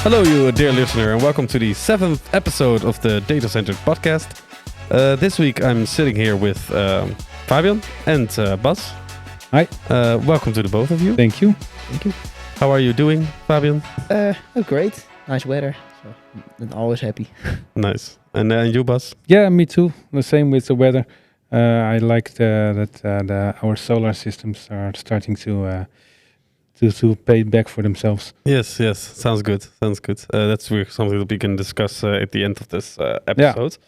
Hello, you dear listener, and welcome to the 7th episode of the DataCentered podcast. This week I'm sitting here with Fabian and Bas. Hi. Welcome to the both of you. Thank you. Thank you. How are you doing, Fabian? Great. Nice weather. So I'm always happy. Nice. And you, Bas? Yeah, me too. The same with the weather. I like that our solar systems are starting to pay back for themselves. Yes. Sounds good. That's something that we can discuss at the end of this episode.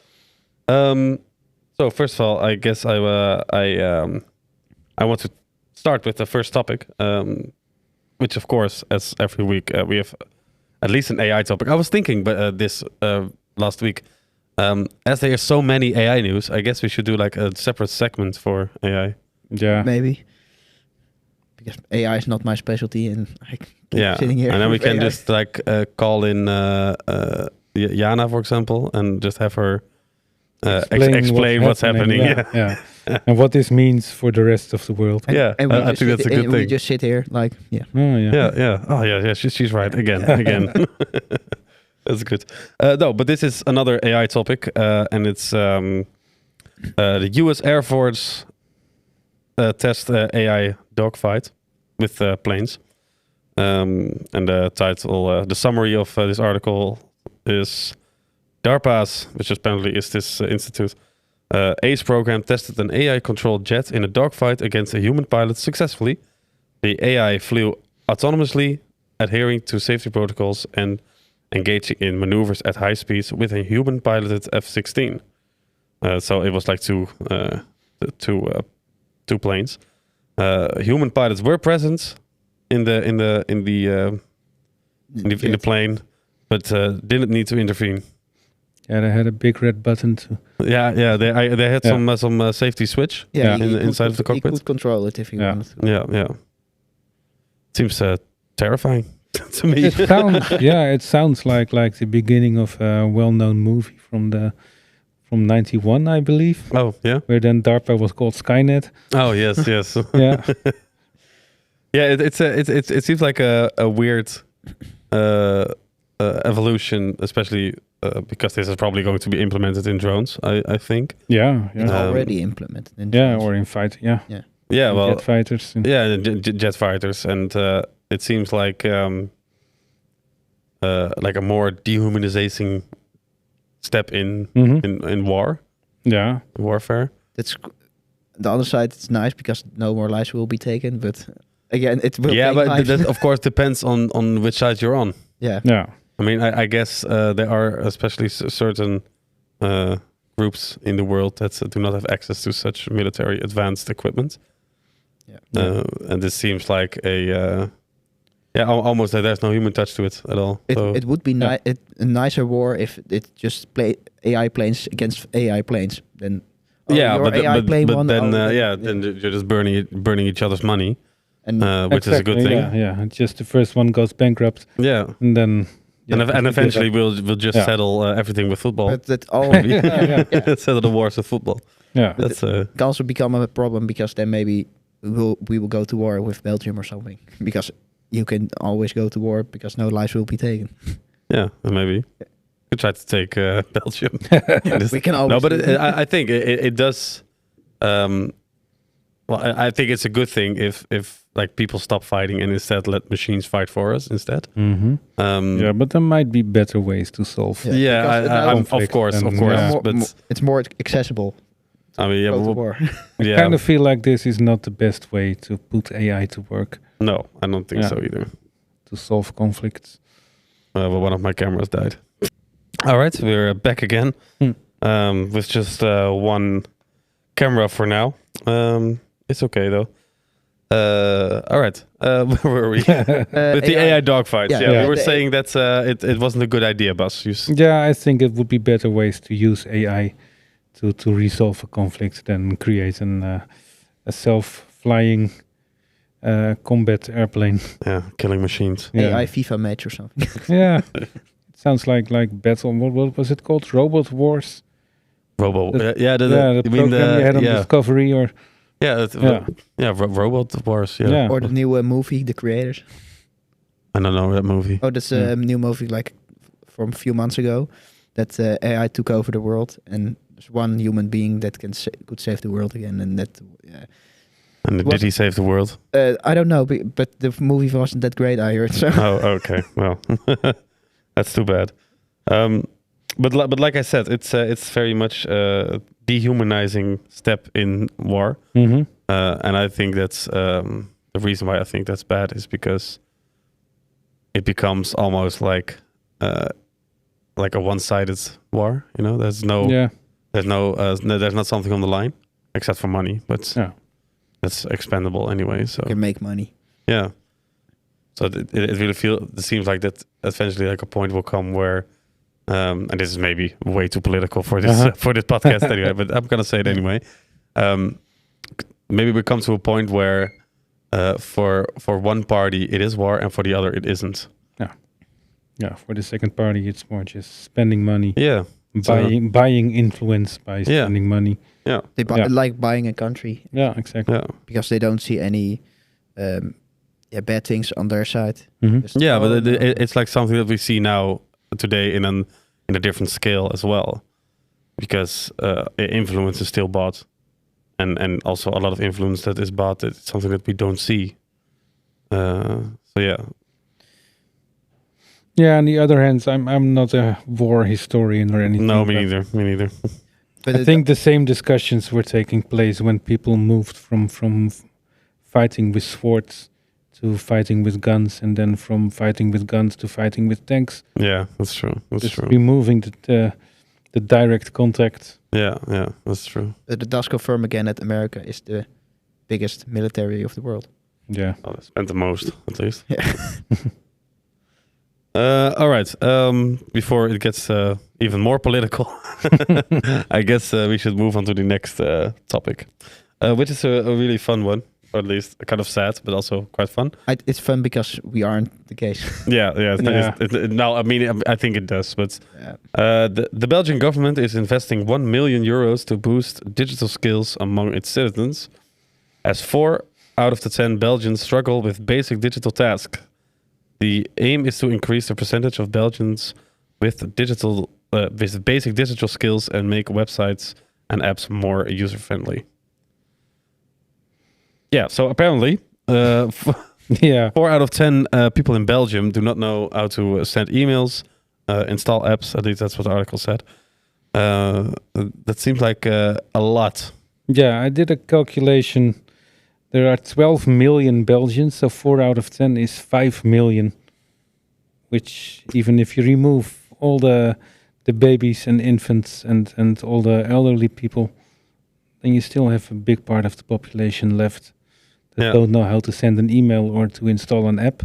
Yeah. So first of all, I guess I want to start with the first topic, which of course, as every week, we have at least an AI topic. I was thinking, but this last week, as there are so many AI news, I guess we should do like a separate segment for AI. Yeah. Maybe. Because AI is not my specialty and I keep sitting here. And then we can AI. just like call in Jana, for example, and just have her explain what's happening. Yeah. And what this means for the rest of the world. And, Yeah, and I think that's a good thing. We just sit here like, yeah. Oh, yeah. Yeah. Oh, yeah. She's right again. That's good. No, but this is another AI topic, and it's the U.S. Air Force test AI dogfight with planes. And the title, the summary of this article is DARPA's, which apparently is this institute, ACE program tested an AI-controlled jet in a dogfight against a human pilot successfully. The AI flew autonomously, adhering to safety protocols and engaging in maneuvers at high speeds with a human-piloted F-16. So it was like two planes. Human pilots were present in the plane, but didn't need to intervene. Yeah, they had a big red button too. Yeah. They had some safety switch. Yeah, inside of the cockpit. You could control it if you wanted to. Yeah. Seems terrifying to me. It sounds like the beginning of a well-known movie from 91, I believe. Oh yeah. Where then DARPA was called Skynet. Oh yes. Yeah. Yeah. It seems like a weird evolution, especially because this is probably going to be implemented in drones. I think. Yeah. It's already implemented. In or in fight. Yeah. Well, jet fighters. Jet fighters, and it seems like a more dehumanizing step in war. Yeah. Warfare. That's the other side. It's nice because no more lives will be taken. But again, it will. Yeah, take but lives. that of course depends on which side you're on. Yeah. I mean, I guess there are especially certain groups in the world that do not have access to such military advanced equipment. Yeah. And this seems like almost that there's no human touch to it at all. It would be a nicer war if it just play AI planes against AI planes. Then then you're just burning each other's money, and which is a good thing. Yeah. Just the first one goes bankrupt. Yeah, and then. And eventually we'll just settle everything with football. But that all settle the wars with football. Yeah, that's can also become a problem because then maybe we will go to war with Belgium or something because you can always go to war because no lives will be taken. Yeah, maybe. Could try to take Belgium. We can always. No, but I think it does. I think it's a good thing if like people stop fighting and instead let machines fight for us instead. Mm-hmm. But there might be better ways to solve. Of course. But it's more accessible. I mean, I kind of feel like this is not the best way to put AI to work. No, I don't think so either. To solve conflicts. Well, one of my cameras died. All right, we're back again with just one camera for now. It's okay though. All right, where were we? With the AI dogfights. We were saying that it wasn't a good idea, Bas. I think it would be better ways to use AI to resolve a conflict than create a self-flying combat airplane. Yeah, killing machines. AI FIFA match or something. Yeah, it sounds like battle. What was it called? Robot Wars. The program you had on Discovery or. Robot Wars. Yeah. Or the new movie, The Creators. I don't know that movie. Oh, that's a new movie like from a few months ago that AI took over the world, and there's one human being that could save the world again, and that. And did he save the world? I don't know, but the movie wasn't that great. I heard. So. Oh, okay. Well, that's too bad. But like I said, it's very much a dehumanizing step in war, and I think that's the reason why I think that's bad is because it becomes almost like a one-sided war. You know, there's not something on the line except for money, but that's expendable anyway. So you can make money. Yeah. So it really it seems like that eventually like a point will come where, and this is maybe way too political for this for this podcast anyway, but I'm gonna say it anyway. Maybe we come to a point where for one party it is war and for the other it isn't. Yeah, for the second party it's more just spending money. Yeah. Buying influence by spending money. Yeah. They like buying a country. Yeah, exactly. Yeah. Because they don't see any bad things on their side. Yeah, but it's like something that we see now today in a different scale as well, because influence is still bought, and also a lot of influence that is bought. It's something that we don't see. So yeah. Yeah. On the other hand, I'm not a war historian or anything. No, me neither. Me neither. But I think the same discussions were taking place when people moved from fighting with swords to fighting with guns, and then from fighting with guns to fighting with tanks. Yeah, that's true. That's true. Removing the direct contact. Yeah, that's true. It does confirm again that America is the biggest military of the world. Yeah. Oh, they spent the most, at least. Yeah. All right. Before it gets even more political, I guess we should move on to the next topic, which is a really fun one, or at least kind of sad, but also quite fun. It's fun because we aren't the case. Yeah. Now, I mean, I think it does, but the Belgian government is investing 1 million euros to boost digital skills among its citizens, as 4 out of the 10 Belgians struggle with basic digital tasks. The aim is to increase the percentage of Belgians with basic digital skills and make websites and apps more user-friendly. Yeah, so apparently, 4 out of 10 people in Belgium do not know how to send emails, install apps. At least that's what the article said. That seems like a lot. Yeah, I did a calculation. There are 12 million Belgians, so 4 out of 10 is 5 million. Which, even if you remove all the babies and infants and all the elderly people, then you still have a big part of the population left that don't know how to send an email or to install an app.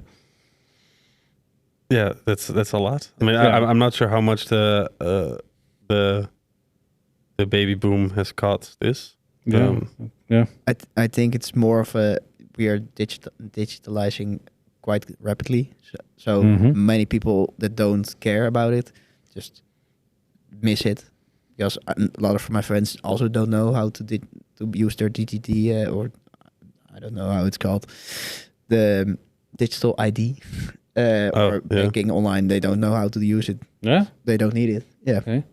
Yeah, that's a lot. I mean, I'm not sure how much the baby boom has caught this. I think it's more of we are digitalizing quite rapidly, so many people that don't care about it just miss it, because a lot of my friends also don't know how to use their DTD or I don't know how it's called, the digital ID or banking online. They don't know how to use it. Yeah, they don't need it. Yeah. Okay.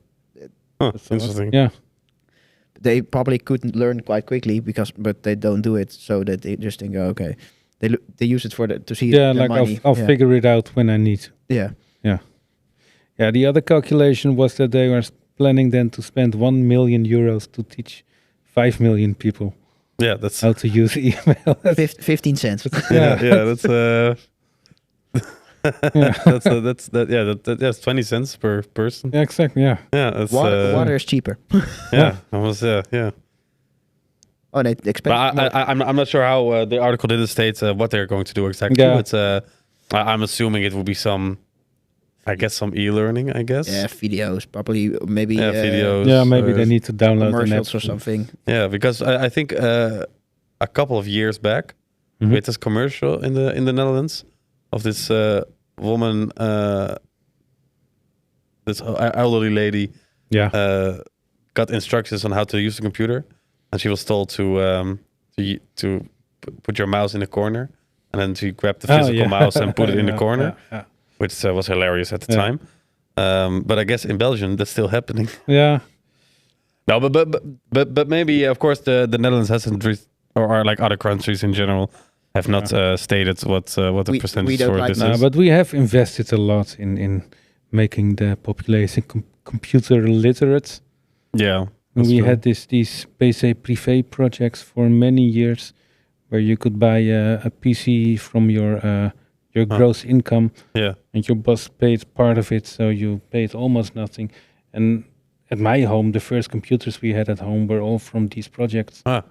That's interesting. Yeah. They probably could learn quite quickly but they don't do it, so that they just think, okay, they use it to see the like money. I'll figure it out when I need to. Yeah. The other calculation was that they were planning then to spend 1 million euros to teach 5 million people. Yeah, that's how to use email. 15 cents. That's that's 20 cents per person. Yeah, exactly. Yeah. That's, water is cheaper. Almost. Yeah. Oh, they expect. But I'm not sure how the article didn't state what they're going to do exactly. Yeah. But I'm assuming it will be some e-learning. I guess. Yeah, videos probably, maybe. Yeah, videos. Yeah, maybe they need to download commercials or something. Yeah, because I think a couple of years back, we had this commercial in the Netherlands of this woman, this elderly lady. Yeah. Got instructions on how to use the computer, and she was told to put your mouse in the corner and then she grabbed the physical mouse and put it in the corner, Yeah. which was hilarious at the time. But I guess in Belgium that's still happening. Yeah. No, but maybe of course the Netherlands hasn't or like other countries in general have not stated what the percentage for this is. But we have invested a lot in making the population computer literate. Yeah, we had these PC privé projects for many years, where you could buy a PC from your gross income. Yeah, and your boss paid part of it, so you paid almost nothing. And at my home, the first computers we had at home were all from these projects. Yeah.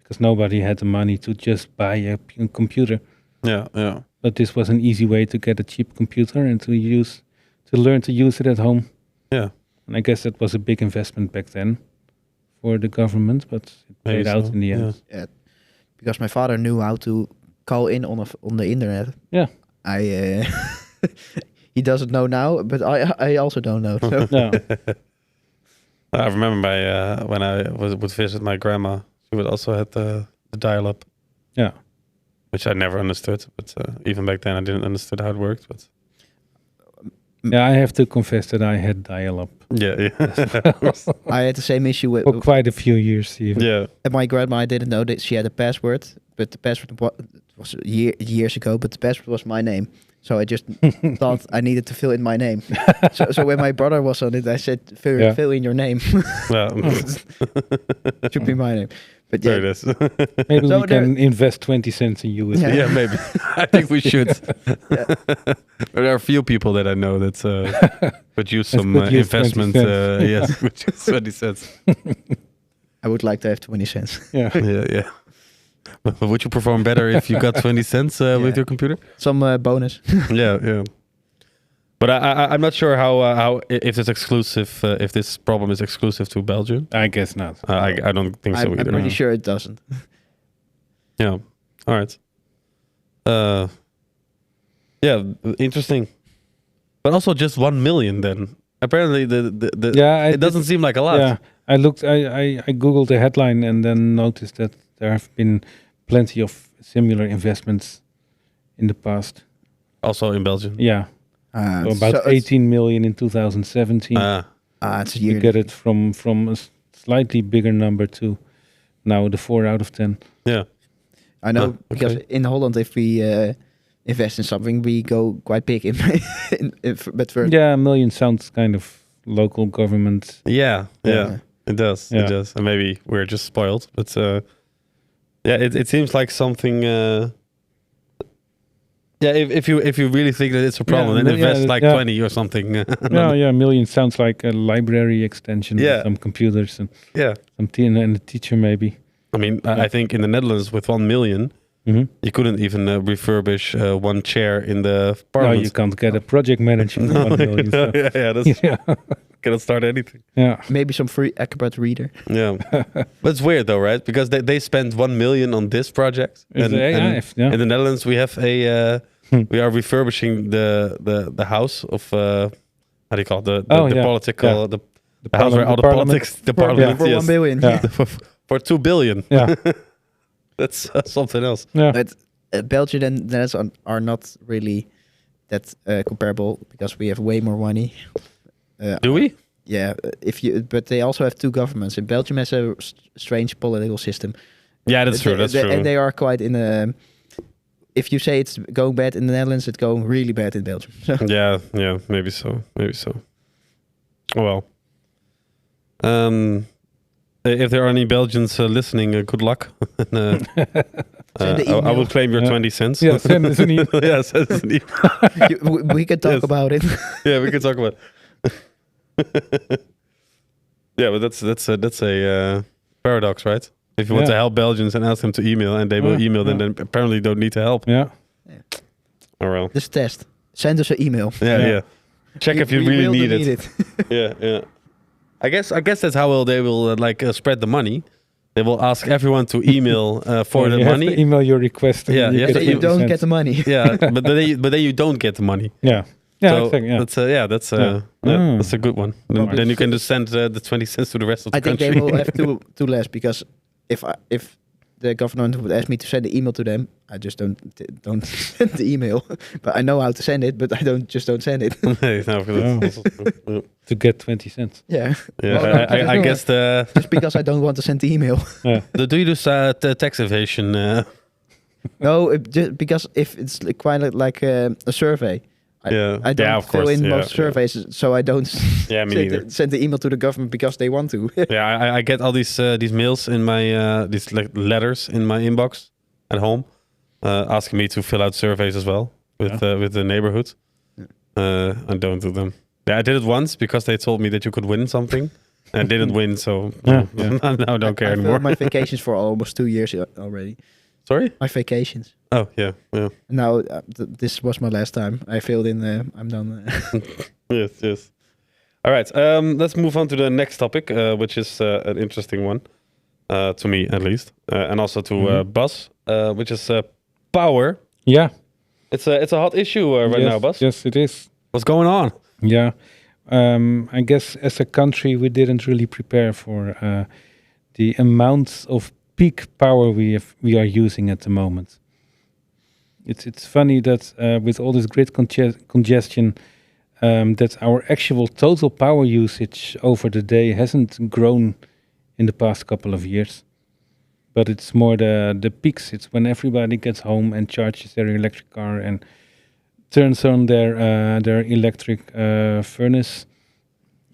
Because nobody had the money to just buy a computer. Yeah. But this was an easy way to get a cheap computer and to learn to use it at home. Yeah. And I guess that was a big investment back then for the government, but it paid out in the end. Yeah, because my father knew how to call in on the internet. Yeah. He doesn't know now, but I also don't know. So. No. I remember when I would visit my grandma, she would also have the dial-up. Yeah. Which I never understood, but even back then I didn't understand how it worked. But yeah, I have to confess that I had dial-up. Yeah. I had the same issue with for quite a few years even. Yeah. And my grandma, I didn't know that she had a password, but the password was years ago, but the password was my name. So I just thought I needed to fill in my name. So when my brother was on it, I said, fill in your name. Should be my name. But there it is. Maybe we can invest 20 cents in you. Yeah, maybe. I think we should. There are a few people that I know that would use some investment. Yes, would use 20 cents. I would like to have 20 cents. Yeah. But would you perform better if you got 20 cents with your computer? Some bonus. Yeah. But I'm not sure how if it's exclusive, if this problem is exclusive to Belgium. I guess not. I don't think so either. I'm pretty sure it doesn't. Yeah. All right. Yeah, interesting. But also just 1 million then. Apparently it doesn't seem like a lot. Yeah. I googled the headline and then noticed that there have been plenty of similar investments in the past. Also in Belgium. Yeah. So about 18 million in 2017. It's a year. You get it from a slightly bigger number to now the 4 out of 10. Yeah. I know because in Holland, if we invest in something, we go quite big but for $1 million sounds kind of local government. Yeah. It does. It does. And maybe we're just spoiled, but it seems like something. If you really think that it's a problem, then invest 20 or something. $1 million sounds like a library extension with some computers and some and a teacher maybe. I mean, I think in the Netherlands with 1 million, you couldn't even refurbish one chair in the parliament. No, you can't get a project manager for 1 million. So. Cannot start anything. Yeah, maybe some free Acrobat reader. Yeah, but it's weird though, right? Because they spent 1 million on this project, and in the Netherlands we have we are refurbishing the house of how do you call it? the political the house where all the politics the parliament for 1 billion for 2 billion. Yeah, that's something else. Yeah, but Belgium and the Netherlands are not really that comparable because we have way more money. Do we? Yeah, but they also have 2 governments. In Belgium has a strange political system. Yeah, that's true. That's true. And they are quite in a. If you say it's going bad in the Netherlands, it's going really bad in Belgium. So. Yeah, maybe so. Oh, well, if there are any Belgians listening, good luck. I will claim your 20 cents. Yeah, send us an email. Send us an email. We can talk about it. Yeah, we can talk about it. Yeah, but that's a paradox, right? If you want to help Belgians and ask them to email and they will email, then apparently don't need to help. Yeah. Oh well. Just test. Send us an email. Yeah. Check if you really need it. Yeah. I guess that's how they will spread the money. They will ask everyone to email for the money. Have to email your request. You don't get the money. Yeah, but then you don't get the money. Yeah. Yeah, so exactly, that's a good one. Then you can just send the 20 cents to the rest of the country. I think they will have to less because if the government would ask me to send an email to them, I just don't send the email. But I know how to send it, but I don't send it. Nee, nou, dat is also true. To get 20 cents. Yeah. Yeah, Well, I guess the... just because I don't want to send the email. Yeah. Do you do tax evasion? No, just because if it's quite like a survey, I don't of fill course, in most surveys, so I don't Yeah, me neither. send the email to the government because they want to. Yeah, I get all these mails in my these like letters in my inbox at home, asking me to fill out surveys as well with the neighborhood. I don't do them. Yeah, I did it once because they told me that you could win something. I didn't win, so now I don't care I anymore. filled my vacations for almost 2 years already. Sorry? My vacations. Oh, yeah. Now, this was my last time. I filled in, I'm done. Yes. All right, let's move on to the next topic, which is an interesting one, to me at least, and also to Bas, which is power. Yeah. It's a hot issue right now, Bas. Yes, it is. What's going on? Yeah. I guess as a country, we didn't really prepare for the amounts of peak power we are using at the moment. It's funny that with all this grid congestion, that our actual total power usage over the day hasn't grown in the past couple of years. But it's more the peaks. It's when everybody gets home and charges their electric car and turns on their electric furnace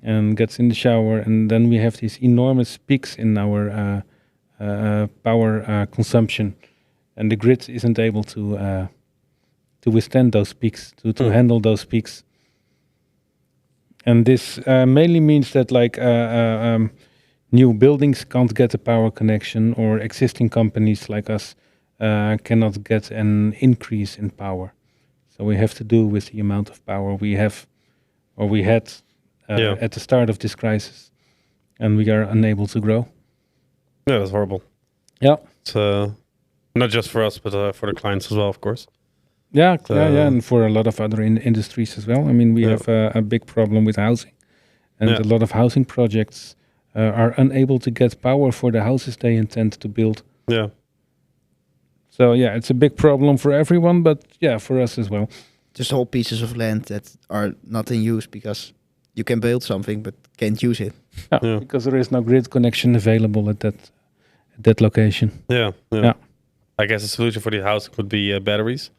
and gets in the shower, and then we have these enormous peaks in our power consumption, and the grid isn't able to withstand those peaks, to handle those peaks. And this mainly means that new buildings can't get a power connection, or existing companies like us cannot get an increase in power. So we have to do with the amount of power we have, or we had at the start of this crisis, and we are unable to grow. Yeah, that's horrible. Yeah. It's not just for us, but for the clients as well, of course. Yeah, and for a lot of other industries as well. I mean, we have a big problem with housing, and a lot of housing projects are unable to get power for the houses they intend to build. Yeah. So it's a big problem for everyone, but for us as well. Just whole pieces of land that are not in use because you can build something but can't use it. Yeah. Because there is no grid connection available at that location. Yeah. I guess the solution for the house would be batteries,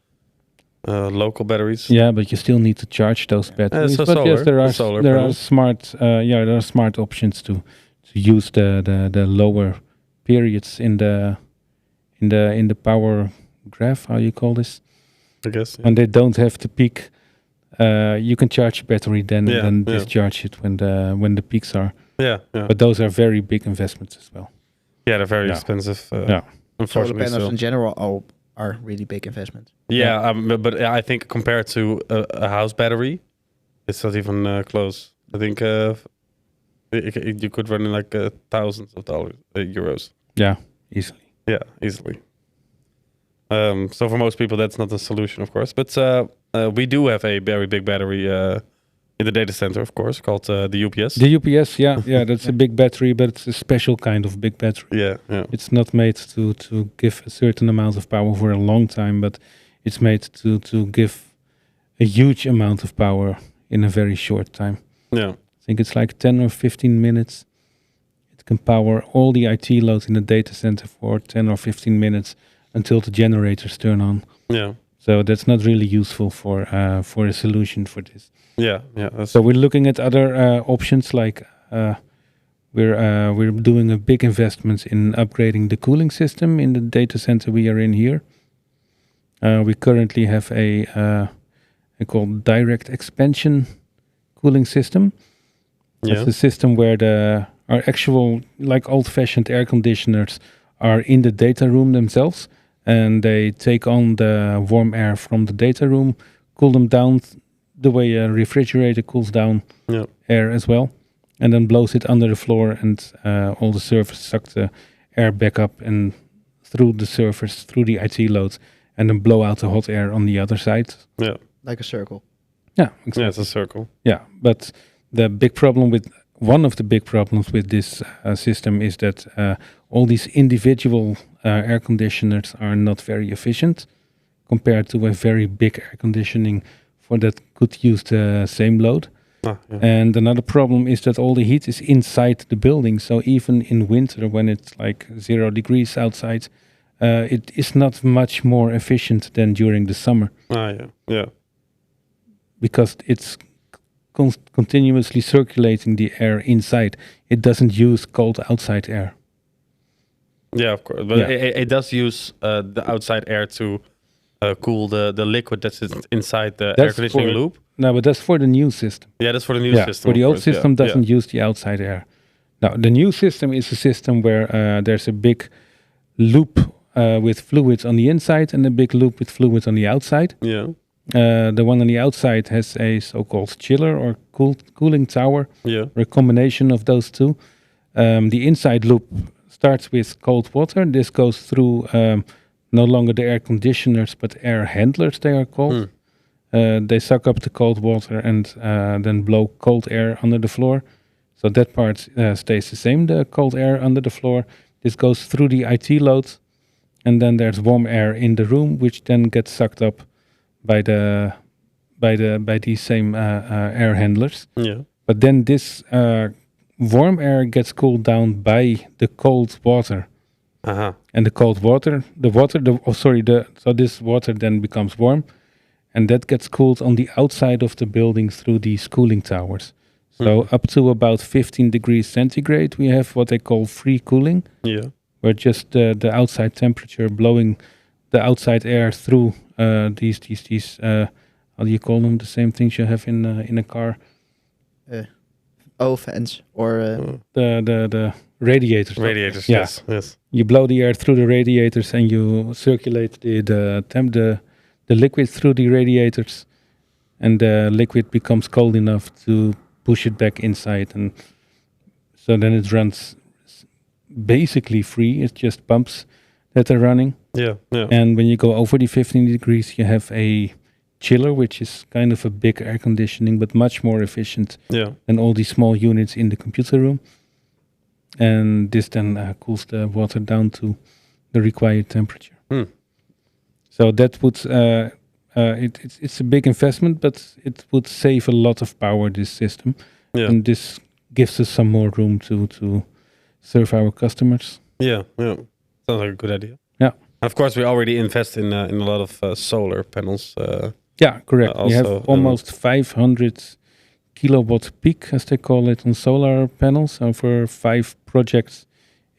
local batteries. Yeah, but you still need to charge those batteries. So but solar, yes, there are panels. smart there are smart options to use the lower periods in the power graph. How you call this? I guess. When they don't have to peak, you can charge your battery then discharge it when the peaks are. Yeah. But those are very big investments as well. Yeah, they're very expensive. Solar Unfortunately, panels in general are really big investments. Yeah, but I think compared to a house battery, it's not even close. I think you could run in like thousands of euros. Yeah, easily. Yeah, easily. So for most people, that's not a solution, of course. But we do have a very big battery in the data center, of course, called the UPS. The UPS, that's a big battery, but it's a special kind of big battery. Yeah. It's not made to give a certain amount of power for a long time, but it's made to give a huge amount of power in a very short time. Yeah. I think it's like 10 or 15 minutes. It can power all the IT loads in the data center for 10 or 15 minutes until the generators turn on. Yeah. So that's not really useful for a solution for this. Yeah. So we're looking at other options, like we're doing a big investment in upgrading the cooling system in the data center we are in here. We currently have a called direct expansion cooling system. It's a system where our actual, like old-fashioned air conditioners, are in the data room themselves, and they take on the warm air from the data room, cool them down the way a refrigerator cools down air as well, and then blows it under the floor, and all the servers suck the air back up and through the servers, through the IT loads, and then blow out the hot air on the other side. Yeah. Like a circle. Yeah, exactly. Yeah, it's a circle. Yeah, but the big problem with one of the big problems with this system is that all these individual air conditioners are not very efficient compared to a very big air conditioning for that could use the same load. And another problem is that all the heat is inside the building. So even in winter, when it's like 0 degrees outside, it is not much more efficient than during the summer. Because it's continuously circulating the air inside. It doesn't use cold outside air. Yeah, of course. But it does use the outside air to cool the liquid that's inside the air conditioning loop. No, but that's for the new system. Yeah, that's for the new system. For the old system, doesn't use the outside air. Now, the new system is a system where there's a big loop with fluids on the inside and a big loop with fluids on the outside. Yeah. The one on the outside has a so-called chiller or cooling tower, or a combination of those two. The inside loop starts with cold water. This goes through no longer the air conditioners, but air handlers, they are called. They suck up the cold water and then blow cold air under the floor. So that part stays the same, the cold air under the floor. This goes through the IT load, and then there's warm air in the room, which then gets sucked up by these same air handlers. Yeah. But then this warm air gets cooled down by the cold water. And the cold water, so this water then becomes warm, and that gets cooled on the outside of the building through these cooling towers. So up to about 15 degrees centigrade, we have what they call free cooling. Yeah. Where just the outside temperature blowing the outside air through these how do you call them? The same things you have in a car. Fans or the radiators. Radiators, yes. You blow the air through the radiators and you circulate the liquid through the radiators, and the liquid becomes cold enough to push it back inside, and so then it runs basically free. It's just pumps that are running. Yeah. And when you go over the 15 degrees, you have a chiller, which is kind of a big air conditioning, but much more efficient than all these small units in the computer room. And this then cools the water down to the required temperature. So that would it's a big investment, but it would save a lot of power, this system. And this gives us some more room to serve our customers. Yeah. Sounds like a good idea. Yeah. Of course, we already invest in a lot of solar panels. Yeah, correct. We have almost 500 kilowatt peak, as they call it, on solar panels for 5 projects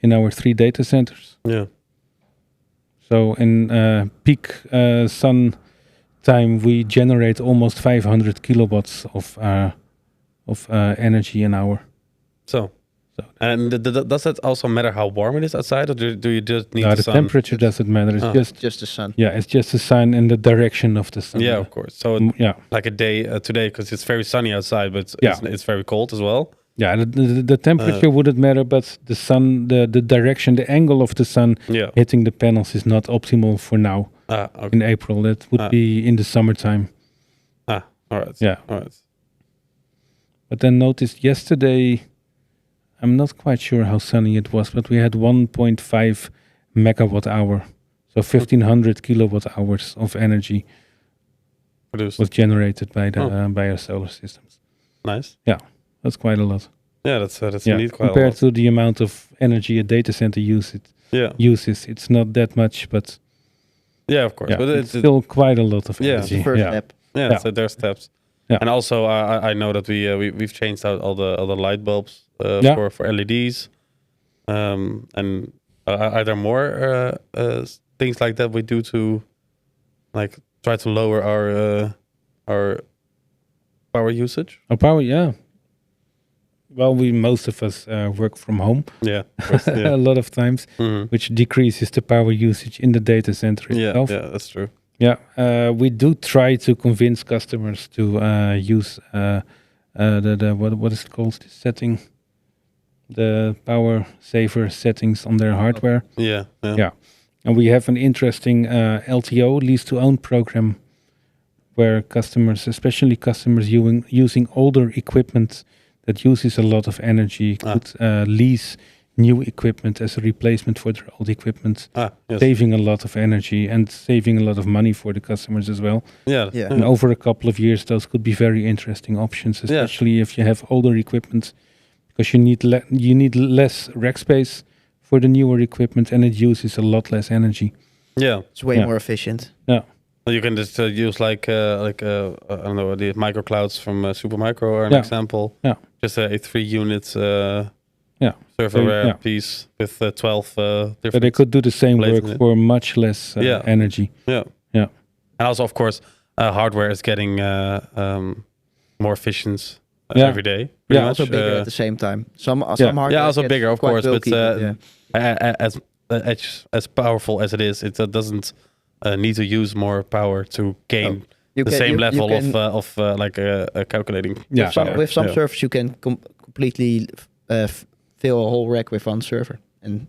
in our 3 data centers. Yeah. So in peak sun time, we generate almost 500 kilowatts of energy an hour. And does that also matter how warm it is outside, or do you just need the sun? The temperature doesn't matter. It's just the sun. Yeah, it's just the sun and the direction of the sun. Yeah, of course. So like a day today, because it's very sunny outside, but it's very cold as well. Yeah, the temperature wouldn't matter, but the sun, the direction, the angle of the sun hitting the panels is not optimal for now. Okay. In April, that would be in the summertime. All right. Yeah. All right. But then noticed yesterday, I'm not quite sure how sunny it was, but we had 1.5 megawatt hour. So 1,500 kilowatt hours of energy was generated by by our solar systems. Nice. Yeah, that's quite a lot. Yeah, that's indeed quite a lot. Compared to the amount of energy a data center uses, it's not that much, but of course. But it's still quite a lot of energy. It's the first step. Yeah, so there's steps. Yeah. And also, I know that we've changed out all the light bulbs for LEDs. And are there more things like that we do to like try to lower our power usage? Our power, yeah. Well, most of us work from home. Yeah, of course, a lot of times, which decreases the power usage in the data center itself. Yeah, that's true. Yeah, we do try to convince customers to use what is it called? This setting, the power saver settings on their hardware. Yeah. And we have an interesting LTO, lease to own program, where customers, especially customers using older equipment that uses a lot of energy could lease new equipment as a replacement for their old equipment, Yes. saving a lot of energy and saving a lot of money for the customers as well. Yeah. Yeah. And over a couple of years, those could be very interesting options, especially if you have older equipment, because you need less rack space for the newer equipment, and it uses a lot less energy. Yeah. It's way more efficient. Yeah. You can just use I don't know, the microclouds from Supermicro or an example. Yeah. Just a 3-unit Yeah. server piece with 12 different. But they could do the same blades work for much less energy. Yeah. Yeah. And also, of course, hardware is getting more efficient every day. Yeah, much. also bigger at the same time. Some hardware. Yeah, also gets bigger, of quite course, bulky, but as powerful as it is, it doesn't need to use more power to gain the same level of calculating. Yeah, with some servers, you can completely fill a whole rack with one server, and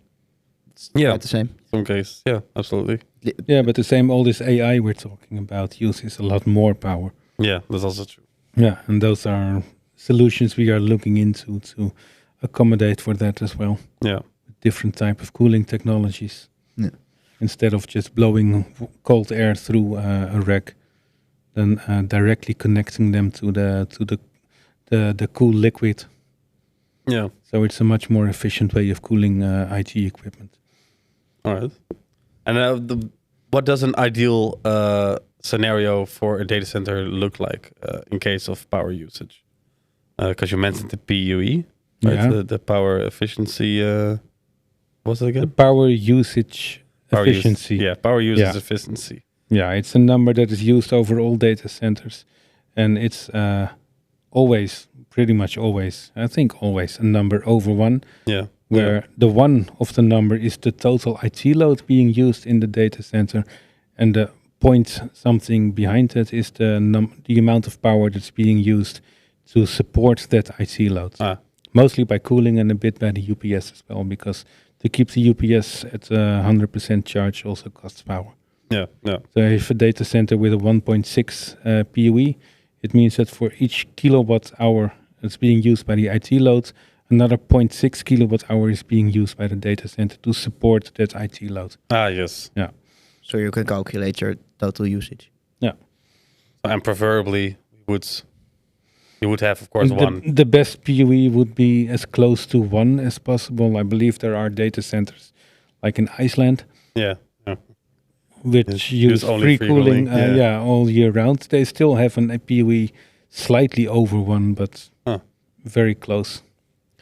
it's quite the same. In some cases, yeah, absolutely. Yeah, but the same all this AI we're talking about uses a lot more power. Yeah, that's also true. Yeah, and those are solutions we are looking into to accommodate for that as well. Yeah, different type of cooling technologies. Yeah. Instead of just blowing cold air through a rack, then directly connecting them to the cool liquid. Yeah. So it's a much more efficient way of cooling IT equipment. All right. And what does an ideal scenario for a data center look like in case of power usage? Because you mentioned the PUE, right? Yeah. The power efficiency. What's it again? The power usage efficiency. Power usage efficiency. Yeah, it's a number that is used over all data centers, and it's pretty much always, I think always a number over 1. Yeah. Where the 1 of the number is the total IT load being used in the data center, and the point something behind it is the amount of power that's being used to support that IT load. Mostly by cooling and a bit by the UPS as well, because to keep the UPS at 100% charge also costs power. Yeah. So if a data center with a 1.6 PUE, it means that for each kilowatt hour that's being used by the IT load, another 0.6 kilowatt hour is being used by the data center to support that IT load. Yes. Yeah. So you can calculate your total usage. Yeah. And preferably you would have, of course, 1. The best PUE would be as close to 1 as possible. I believe there are data centers like in Iceland. Yeah. Which use free cooling all year round. They still have an PUE slightly over 1, but very close.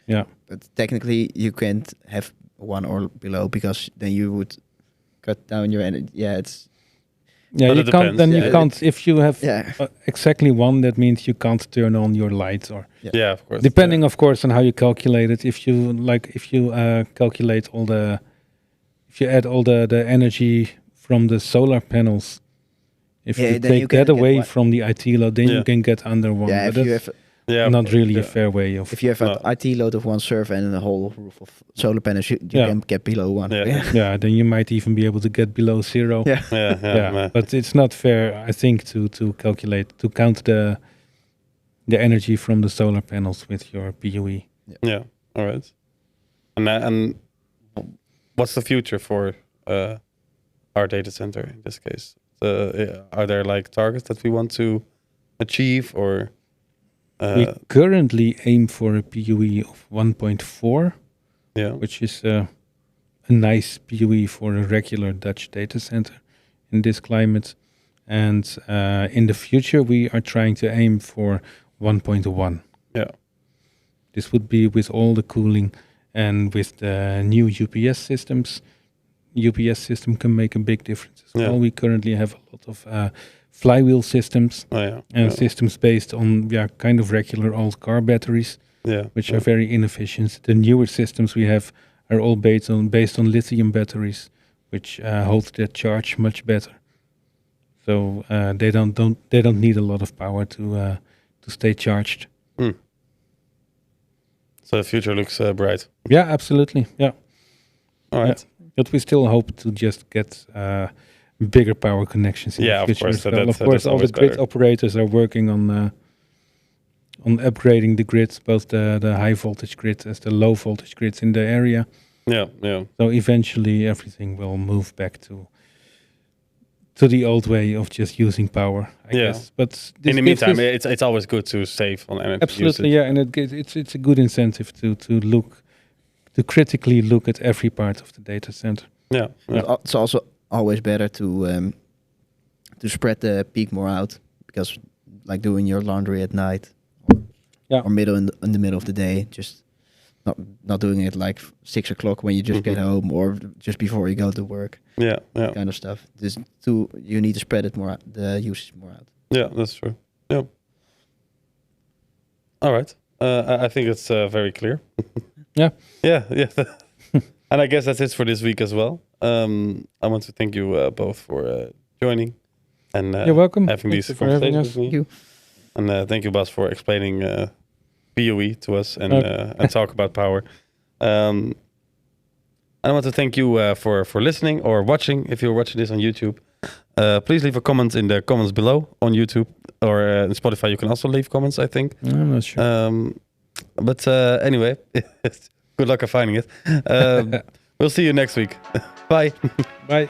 Yeah. But technically you can't have 1 or below, because then you would cut down your energy. Yeah, it's... Yeah, you can't. Then you can't. If you have exactly 1, that means you can't turn on your lights or. Yeah, of course. Depending, of course, on how you calculate it. If you calculate if you add all the energy from the solar panels, if you take that away from the IT load, then you can get under 1. Yeah, but that's not really a fair way of. If you have an IT load of 1 server and a whole roof of solar panels, you can get below 1. Yeah, then you might even be able to get below 0. Yeah. But it's not fair, I think, to count the energy from the solar panels with your PUE. Yeah. All right. And what's the future for our data center in this case? Are there like targets that we want to achieve, or? We currently aim for a PUE of 1.4, which is a nice PUE for a regular Dutch data center in this climate. And in the future, we are trying to aim for 1.1. Yeah. This would be with all the cooling and with the new UPS systems. UPS system can make a big difference as well. We currently have a lot of flywheel systems and systems based on kind of regular old car batteries, which are very inefficient. The newer systems we have are all based on lithium batteries, which hold their charge much better. So they don't need a lot of power to stay charged. So the future looks bright. Yeah, absolutely. Yeah. All right. But we still hope to just get bigger power connections in the future. Of course. Of course, all the grid operators are working on on upgrading the grids, both the high voltage grids as the low voltage grids in the area. Yeah. So eventually everything will move back to the old way of just using power, I guess. But in the meantime, it's always good to save on energy. Absolutely, usage. and it's a good incentive to critically look at every part of the data center. Yeah. It's also always better to spread the peak more out, because like doing your laundry at night or in the middle of the day, just not doing it like 6 o'clock when you just get home or just before you go to work. Yeah. Kind of stuff. You need to spread it more, the usage more out. Yeah, that's true. Yeah. All right. I think it's very clear. Yeah. Yeah. And I guess that's it for this week as well. I want to thank you both for joining and you're welcome. Having these for having conversations us. with me. Thank you. And thank you, Bas, for explaining PoE to us and talk about power. I want to thank you for listening or watching. If you're watching this on YouTube, please leave a comment in the comments below on YouTube, or in Spotify you can also leave comments, I think. I'm not sure. But anyway, good luck at finding it. We'll see you next week. Bye. Bye.